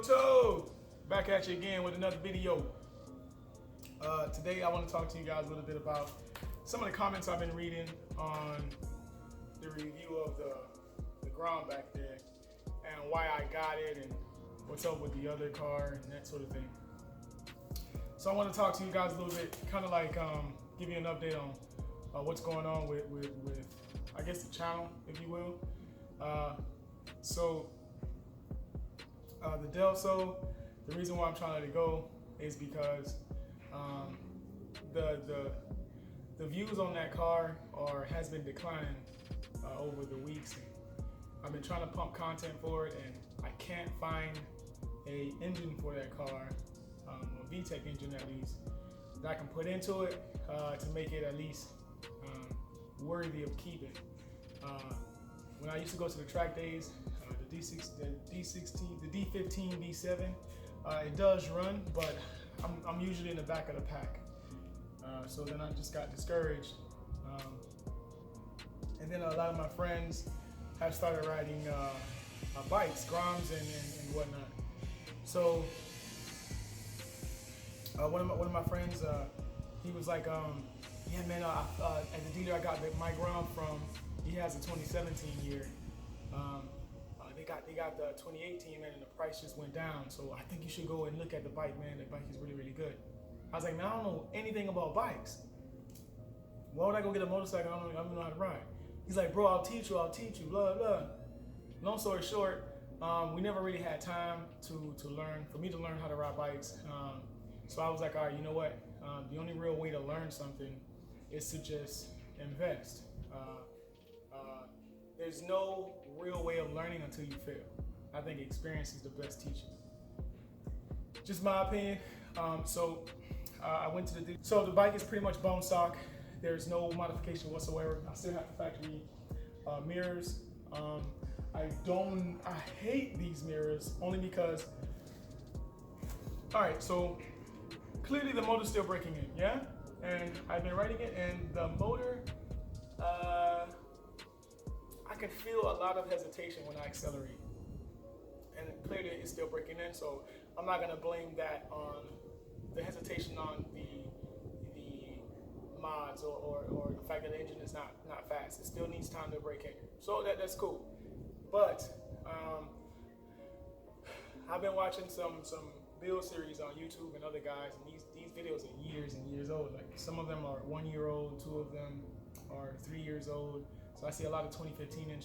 Toe! Back at you again with another video. Today I want to talk to you guys a little bit about some of the comments I've been reading on the review of the Grom back there and why I got it and what's up with the other car and that sort of thing. So I want to talk to you guys a little bit, kind of like give you an update on what's going on with I guess the channel, if you will. The Delso, the reason why I'm trying to let it go is because the views on that car has been declining over the weeks. I've been trying to pump content for it, and I can't find a engine for that car, a VTEC engine at least, that I can put into it to make it at least worthy of keeping. When I used to go to the track days, the D15, D7, it does run, but I'm usually in the back of the pack. So then I just got discouraged. And then a lot of my friends have started riding bikes, Groms and whatnot. So one of my friends, he was like, yeah man, at the dealer I got my Grom from, he has a 2017 year. They got the 2018, man, and the price just went down. So I think you should go and look at the bike, man. The bike is really, really good. I was like, man, I don't know anything about bikes. Why would I go get a motorcycle? I don't know how to ride. He's like, bro, I'll teach you, blah, blah. Long story short, we never really had time to learn, for me to learn how to ride bikes. So I was like, all right, you know what? The only real way to learn something is to just invest. There's no real way of learning until you fail. I think experience is the best teacher. Just my opinion. I went to so the bike is pretty much bone stock. There's no modification whatsoever. I still have the factory mirrors. I hate these mirrors only because, all right, so clearly the motor's still breaking in, yeah? And I've been riding it, and the motor, I can feel a lot of hesitation when I accelerate. And clearly it's still breaking in, so I'm not gonna blame that on the hesitation on the mods or the fact that the engine is not fast. It still needs time to break in. So that's cool. But I've been watching some build series on YouTube and other guys, and these videos are years and years old. Like some of them are 1 year old, two of them are 3 years old. So I see a lot of 2015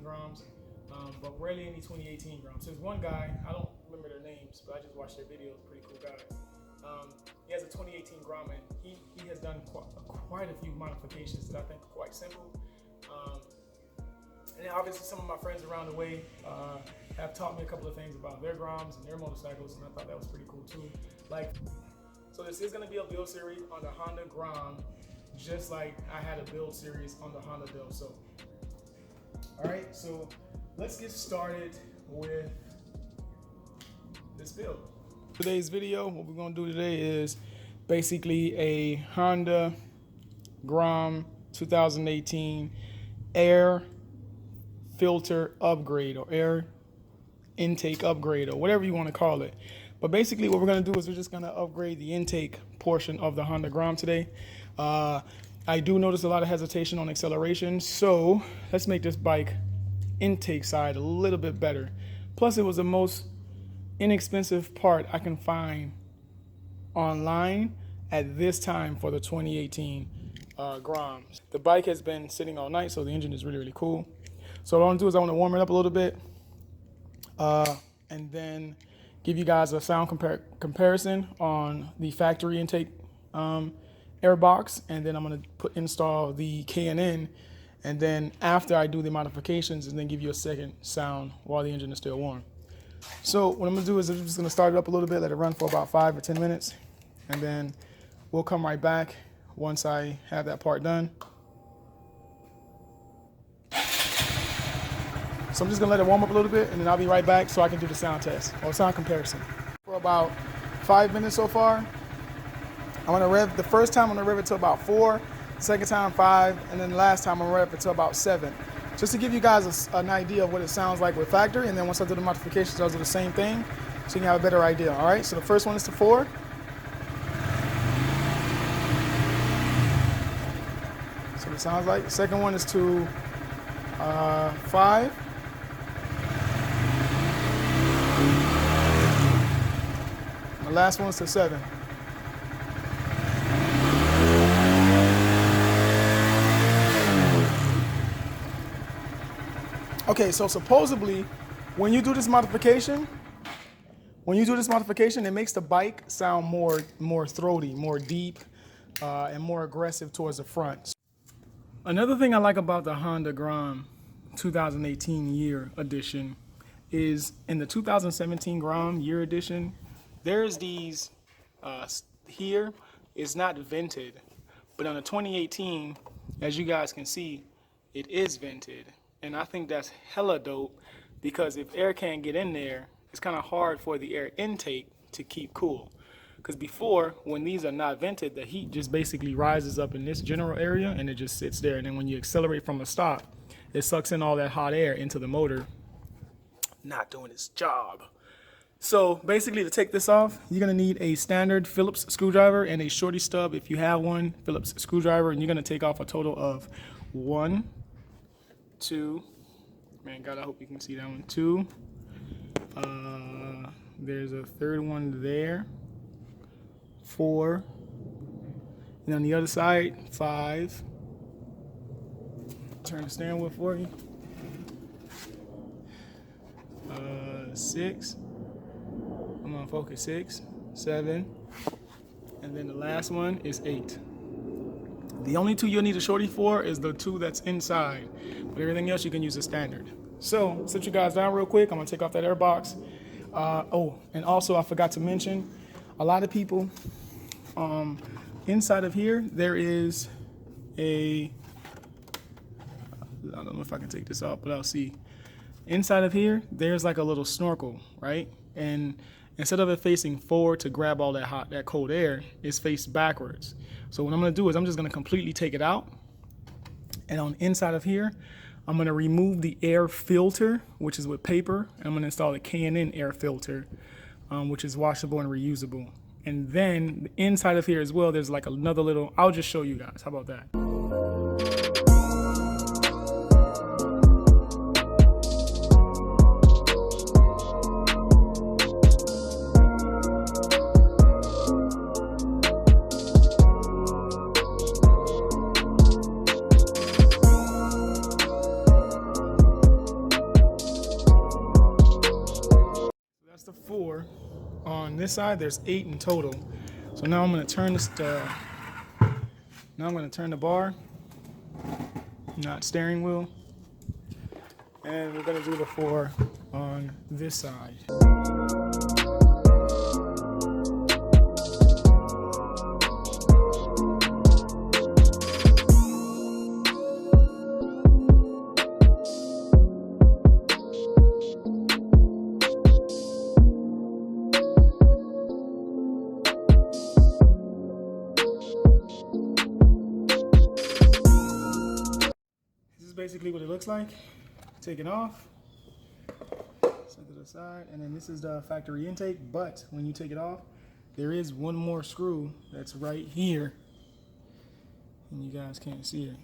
Groms, but rarely any 2018 Groms. There's one guy, I don't remember their names, but I just watched their videos, pretty cool guy. He has a 2018 Grom, and he has done quite a few modifications that I think are quite simple. And then obviously some of my friends around the way have taught me a couple of things about their Groms and their motorcycles, and I thought that was pretty cool too. So this is gonna be a build series on the Honda Grom, just like I had a build series on the Honda Delso. All right, so let's get started with this build. Today's video, what we're gonna do today is basically a Honda Grom 2018 air filter upgrade or air intake upgrade or whatever you want to call it. But basically what we're gonna do is we're just gonna upgrade the intake portion of the Honda Grom today. I do notice a lot of hesitation on acceleration, so let's make this bike intake side a little bit better. Plus it was the most inexpensive part I can find online at this time for the 2018 Grom. The bike has been sitting all night, so the engine is really, really cool. So what I want to do is I want to warm it up a little bit and then give you guys a sound comparison on the factory intake airbox, and then I'm going to install the K&N, and then after I do the modifications, and then give you a second sound while the engine is still warm. So what I'm going to do is I'm just going to start it up a little bit, let it run for about 5 or 10 minutes, and then we'll come right back once I have that part done. So I'm just going to let it warm up a little bit, and then I'll be right back so I can do the sound test or sound comparison. For about 5 minutes so far, I'm going to rev, the first time I'm going to rev it to about 4, second time 5, and then the last time I'm going to rev it to about 7. just to give you guys an idea of what it sounds like with factory, and then once I do the modifications, I'll do the same thing so you can have a better idea. All right, so the first one is to 4. So it sounds like. The second one is to 5. The last one is to 7. Okay, so supposedly, when you do this modification, it makes the bike sound more throaty, more deep, and more aggressive towards the front. Another thing I like about the Honda Grom 2018 year edition is in the 2017 Grom year edition, there's these here is not vented, but on the 2018, as you guys can see, it is vented. And I think that's hella dope because if air can't get in there, it's kind of hard for the air intake to keep cool. Because before, when these are not vented, the heat just basically rises up in this general area and it just sits there. And then when you accelerate from a stop, it sucks in all that hot air into the motor, not doing its job. So basically, to take this off, you're gonna need a standard Phillips screwdriver and a shorty stub if you have one, Phillips screwdriver, and you're gonna take off a total of 1, 2, man, God, I hope you can see that one. 2. There's a third one there. 4. And on the other side, 5. Turn the steering wheel for you. 6. I'm on focus. 6, 7, and then the last one is 8. The only 2 you'll need a shorty for is the 2 that's inside, but everything else you can use as standard. So, sit you guys down real quick. I'm gonna take off that airbox. Oh, and also I forgot to mention, a lot of people, inside of here, there is I don't know if I can take this off, but I'll see. Inside of here, there's like a little snorkel, right? And instead of it facing forward to grab all that cold air, it's faced backwards. So what I'm gonna do is I'm just gonna completely take it out. And on the inside of here, I'm gonna remove the air filter, which is with paper. And I'm gonna install the K&N air filter, which is washable and reusable. And then the inside of here as well, there's like another little, I'll just show you guys. How about that? That's the 4. On this side, there's 8 in total. So now I'm going to turn this. Now I'm going to turn the bar, not steering wheel, and we're going to do the 4 on this side. Basically what it looks like. Take it off, set it aside, and then this is the factory intake. But when you take it off, there is one more screw that's right here, and you guys can't see it.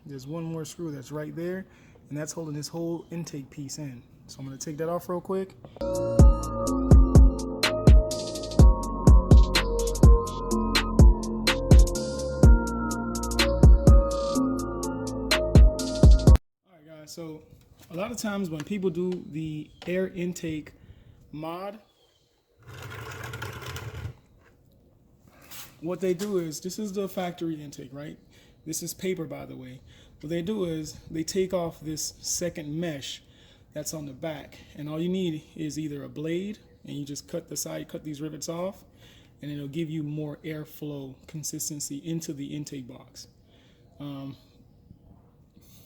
There's one more screw that's right there, and that's holding this whole intake piece in. So I'm going to take that off real quick. So a lot of times when people do the air intake mod, what they do is, this is the factory intake, right? This is paper, by the way. What they do is they take off this second mesh that's on the back, and all you need is either a blade, and you just cut the side, cut these rivets off, and it'll give you more airflow consistency into the intake box.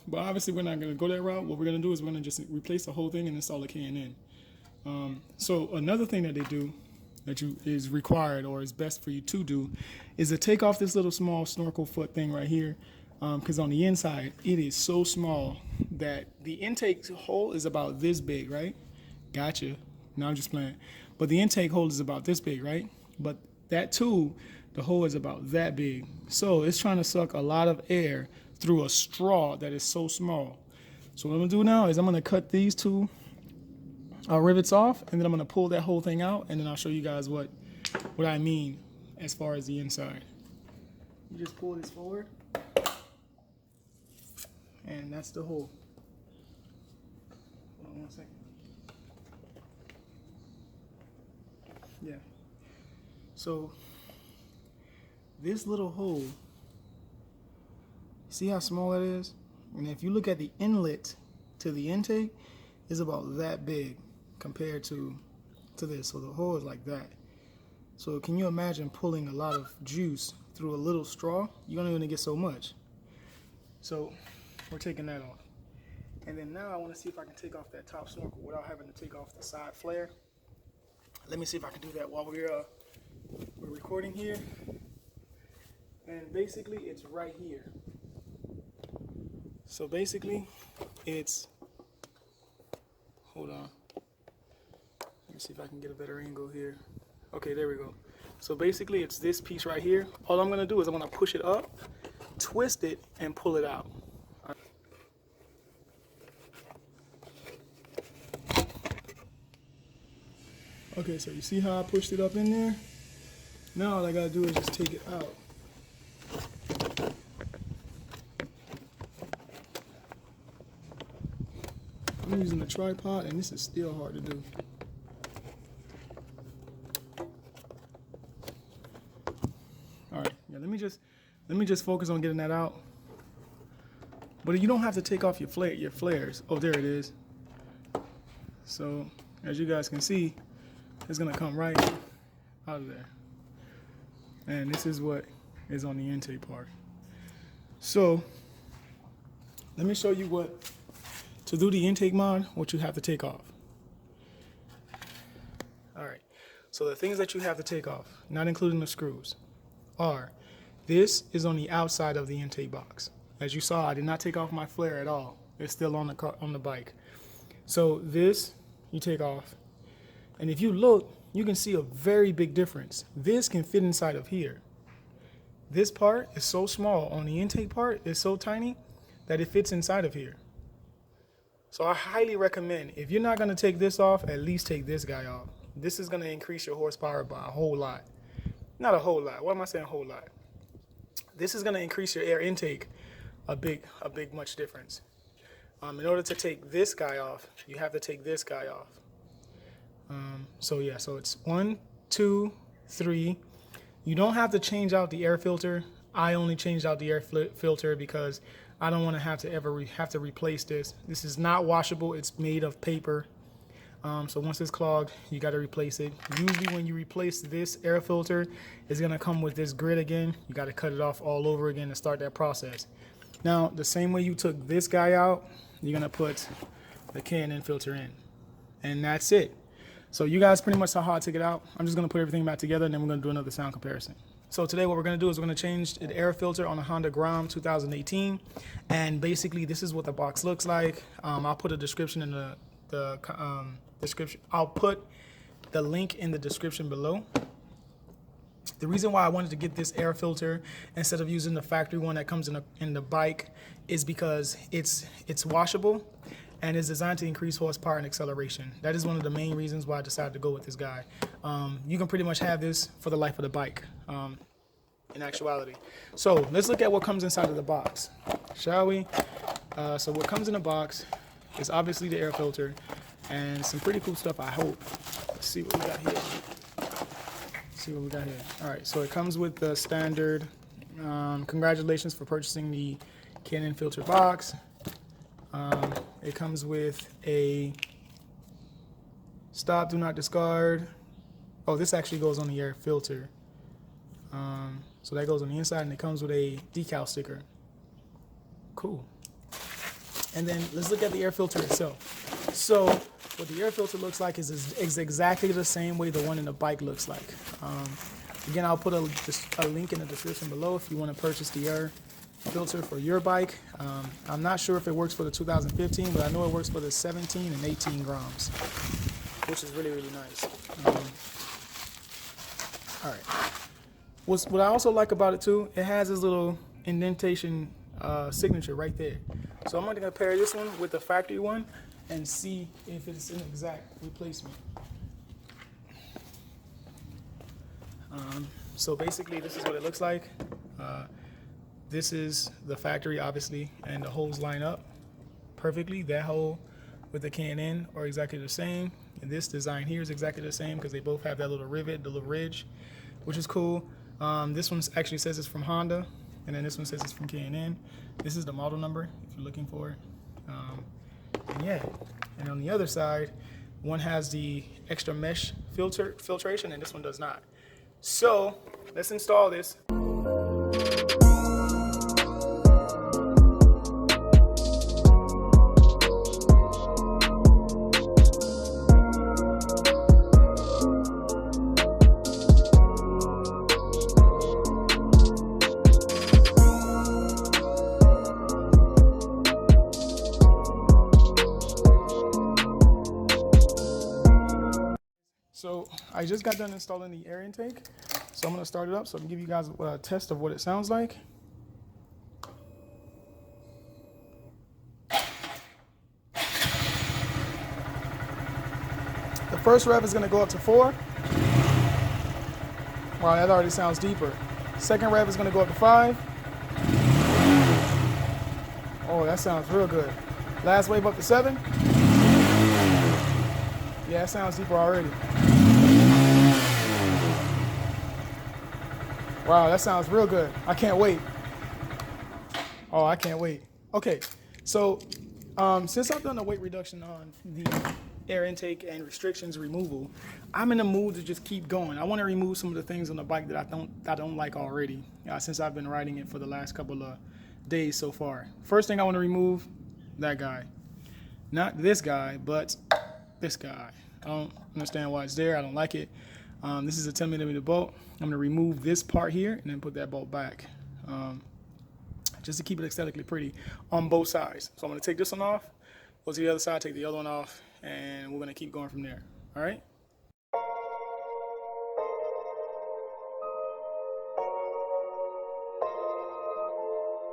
But obviously we're not going to go that route. What we're going to do is we're going to just replace the whole thing and install the K&N. So another thing that they do that is required, or is best for you to do, is to take off this little small snorkel foot thing right here, because on the inside it is so small that the intake hole is about this big, right? Gotcha. Now I'm just playing. But the intake hole is about this big, right? But that tube, the hole is about that big. So it's trying to suck a lot of air through a straw that is so small. So what I'm gonna do now is I'm gonna cut these two rivets off, and then I'm gonna pull that whole thing out, and then I'll show you guys what I mean as far as the inside. You just pull this forward, and that's the hole. Hold on 1 second. Yeah. So this little hole, see how small that is? And if you look at the inlet to the intake, it's about that big compared to this. So the hole is like that. So can you imagine pulling a lot of juice through a little straw? You're only gonna get so much. So we're taking that off. And then now I wanna see if I can take off that top snorkel without having to take off the side flare. Let me see if I can do that while we're recording here. And basically it's right here. So basically it's, hold on. Let me see if I can get a better angle here. Okay, there we go. So basically it's this piece right here. All I'm gonna do is I'm gonna push it up, twist it, and pull it out. Okay, so you see how I pushed it up in there? Now all I gotta do is just take it out. I'm using a tripod, and this is still hard to do. All right, yeah, let me just focus on getting that out. But you don't have to take off your flares. Oh, there it is. So as you guys can see, it's gonna come right out of there. And this is what is on the intake part. So let me show you to do the intake mod, what you have to take off. All right, so the things that you have to take off, not including the screws, are this is on the outside of the intake box. As you saw, I did not take off my flare at all. It's still on the bike. So this you take off, and if you look, you can see a very big difference. This can fit inside of here. This part is so small on the intake part, is so tiny that it fits inside of here. So I highly recommend, if you're not gonna take this off, at least take this guy off. This is gonna increase your horsepower by a whole lot. Not a whole lot, why am I saying a whole lot? This is gonna increase your air intake a big much difference. In order to take this guy off, you have to take this guy off. So yeah, so it's 1, 2, 3. You don't have to change out the air filter. I only changed out the air filter because I don't want to have to replace this. This is not washable. It's made of paper. So once it's clogged, you got to replace it. Usually when you replace this air filter, it's going to come with this grit again. You got to cut it off all over again to start that process. Now, the same way you took this guy out, you're going to put the K&N filter in. And that's it. So you guys pretty much saw how I took it out. I'm just going to put everything back together, and then we're going to do another sound comparison. So today what we're going to do is we're going to change the air filter on a Honda Grom 2018. And basically this is what the box looks like. I'll put a description in the description. I'll put the link in the description below. The reason why I wanted to get this air filter instead of using the factory one that comes in the bike is because it's washable and is designed to increase horsepower and acceleration. That is one of the main reasons why I decided to go with this guy. You can pretty much have this for the life of the bike, in actuality. So let's look at what comes inside of the box, shall we? So what comes in the box is obviously the air filter and some pretty cool stuff, I hope. Let's see what we got here. All right, so it comes with the standard, congratulations for purchasing the K&N filter box. It comes with a stop, do not discard. Oh, this actually goes on the air filter. So that goes on the inside, and it comes with a decal sticker. Cool. And then let's look at the air filter itself. So what the air filter looks like is exactly the same way the one in the bike looks like. Again, I'll put a link in the description below if you want to purchase the air filter for your bike. I'm not sure if it works for the 2015, but I know it works for the 17 and 18 Groms, which is really, really nice. All right. What I also like about it too, it has this little indentation signature right there. So I'm going to compare this one with the factory one and see if it's an exact replacement. So basically this is what it looks like. This is the factory, obviously, and the holes line up perfectly. That hole with the K&N are exactly the same. And this design here is exactly the same because they both have that little rivet, the little ridge, which is cool. This one actually says it's from Honda, and then this one says it's from K&N. This is the model number if you're looking for it. And yeah, and on the other side, one has the extra mesh filtration, and this one does not. So let's install this. So I just got done installing the air intake, so I'm going to start it up so I can give you guys a test of what it sounds like. The first rev is going to go up to 4. Wow, that already sounds deeper. Second rev is going to go up to 5. Oh, that sounds real good. Last wave up to 7. Yeah, that sounds deeper already. Wow, that sounds real good. I can't wait. Oh, I can't wait. Okay, so since I've done a weight reduction on the air intake and restrictions removal, I'm in the mood to just keep going. I want to remove some of the things on the bike that I don't like already, since I've been riding it for the last couple of days so far. First thing I want to remove, that guy. Not this guy, but this guy. I don't understand why it's there. I don't like it. This is a 10mm bolt. I'm going to remove this part here and then put that bolt back, just to keep it aesthetically pretty on both sides. So I'm going to take this one off, go to the other side, take the other one off, and we're going to keep going from there. All right?